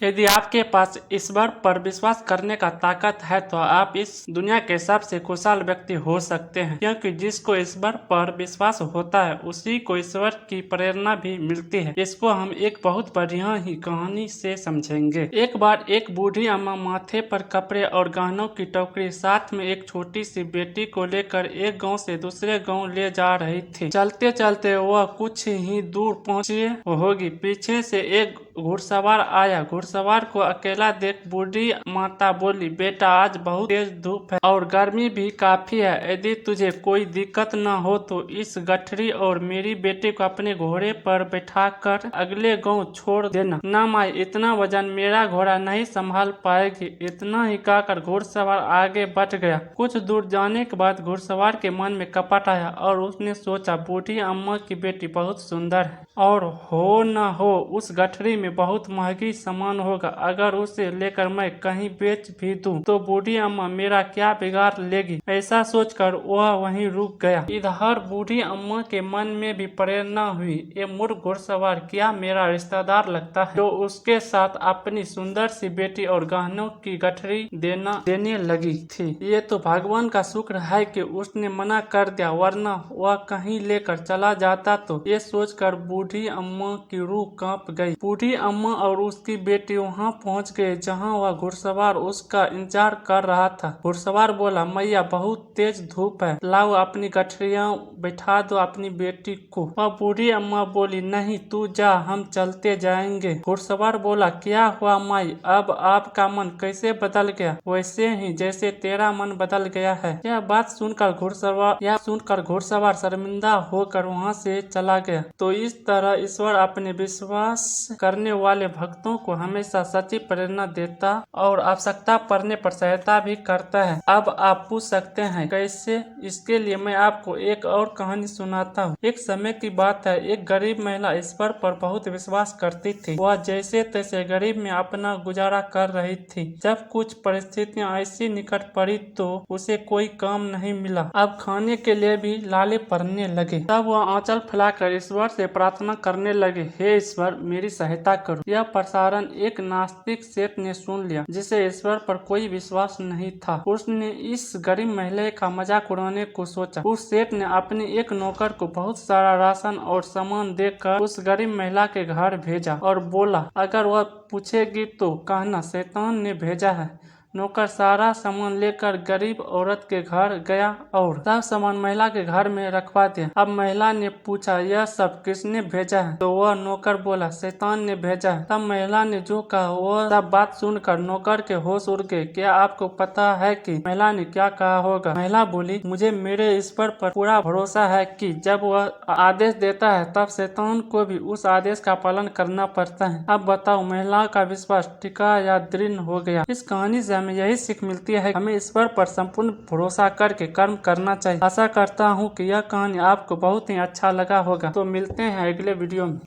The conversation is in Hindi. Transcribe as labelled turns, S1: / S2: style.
S1: यदि आपके पास ईश्वर पर विश्वास करने का ताकत है तो आप इस दुनिया के सबसे खुशहाल व्यक्ति हो सकते हैं, क्योंकि जिसको ईश्वर पर विश्वास होता है उसी को ईश्वर की प्रेरणा भी मिलती है। इसको हम एक बहुत बढ़िया ही कहानी से समझेंगे। एक बार एक बूढ़ी अम्मा माथे पर कपड़े और गहनों की टोकरी साथ में एक छोटी सी बेटी को लेकर एक गांव से दूसरे गांव ले जा रही थी। चलते चलते वह कुछ ही दूर पहुंची होगी, पीछे से एक घुड़सवार आया। घुड़सवार को अकेला देख बूढ़ी माता बोली, बेटा आज बहुत तेज धूप है और गर्मी भी काफी है। यदि तुझे कोई दिक्कत न हो तो इस गठरी और मेरी बेटी को अपने घोड़े पर बैठाकर अगले गांव छोड़ देना। ना माई, इतना वजन मेरा घोड़ा नहीं संभाल पाएगी। इतना ही कहकर घुड़सवार आगे बढ़ गया। कुछ दूर जाने के बाद घुड़सवार के मन में कपट आया और उसने सोचा, बूढ़ी अम्मा की बेटी बहुत सुंदर है और हो न हो उस गठरी में बहुत महंगी सामान होगा। अगर उसे लेकर मैं कहीं बेच भी दूं तो बूढ़ी अम्मा मेरा क्या बिगाड़ लेगी। ऐसा सोचकर वह वहीं रुक गया। इधर बूढ़ी अम्मा के मन में भी प्रेरणा हुई, ये मूर्ख घुड़सवार क्या मेरा रिश्तेदार लगता है जो उसके साथ अपनी सुंदर सी बेटी और गहनों की गठरी देने लगी थी। ये तो भगवान का शुक्र है कि उसने मना कर दिया, वरना वह कहीं लेकर चला जाता। तो ये सोचकर बूढ़ी अम्मा की रूह कांप गई। बूढ़ी अम्मा और उसकी बेटी वहां पहुंच गए जहां वह घुड़सवार उसका इंतजार कर रहा था। घुड़सवार बोला, मैया बहुत तेज धूप है, लाओ अपनी गठरियां बैठा दो अपनी बेटी को। वह बूढ़ी अम्मा बोली, नहीं तू जा, हम चलते जाएंगे। घुड़सवार बोला, क्या हुआ माई, अब आपका मन कैसे बदल गया? वैसे ही जैसे तेरा मन बदल गया है। यह बात सुनकर घुड़सवार शर्मिंदा होकर वहां से चला गया। तो इस तरह ईश्वर अपने विश्वास करने वाले भक्तों को हमेशा सच्ची प्रेरणा देता और आवश्यकता पड़ने पर सहायता भी करता है। अब आप पूछ सकते हैं कैसे? इसके लिए मैं आपको एक और कहानी सुनाता हूँ। एक समय की बात है, एक गरीब महिला ईश्वर पर बहुत विश्वास करती थी। वह जैसे तैसे गरीब में अपना गुजारा कर रही थी। जब कुछ परिस्थितियाँ ऐसी निकट पड़ी तो उसे कोई काम नहीं मिला। अब खाने के लिए भी लाले पड़ने लगे। तब वह आंचल फैलाकर ईश्वर से प्रार्थना करने लगे, हे ईश्वर मेरी सहायता करो। यह प्रसारण एक नास्तिक सेठ ने सुन लिया जिसे ईश्वर पर कोई विश्वास नहीं था। उसने इस गरीब महिला का मजाक उड़ाने को सोचा। उस सेठ ने अपने एक नौकर को बहुत सारा राशन और सामान देकर उस गरीब महिला के घर भेजा और बोला, अगर वह पूछेगी तो कहना शैतान ने भेजा है। नौकर सारा सामान लेकर गरीब औरत के घर गया और सब सामान महिला के घर में रखवा दिया। अब महिला ने पूछा, यह सब किसने भेजा है? तो वह नौकर बोला, शैतान ने भेजा है। तब महिला ने जो कहा वह सब बात सुनकर नौकर के होश उड़ गए। क्या आपको पता है कि महिला ने क्या कहा होगा? महिला बोली, मुझे मेरे ईश्वर पर पूरा भरोसा है कि जब वह आदेश देता है तब शैतान को भी उस आदेश का पालन करना पड़ता है। अब बताओ महिला का विश्वास टिका या दृढ़ हो गया? इस कहानी से हमें यही सीख मिलती है, हमें ईश्वर पर संपूर्ण भरोसा करके कर्म करना चाहिए। आशा करता हूँ कि यह कहानी आपको बहुत ही अच्छा लगा होगा। तो मिलते हैं अगले वीडियो में।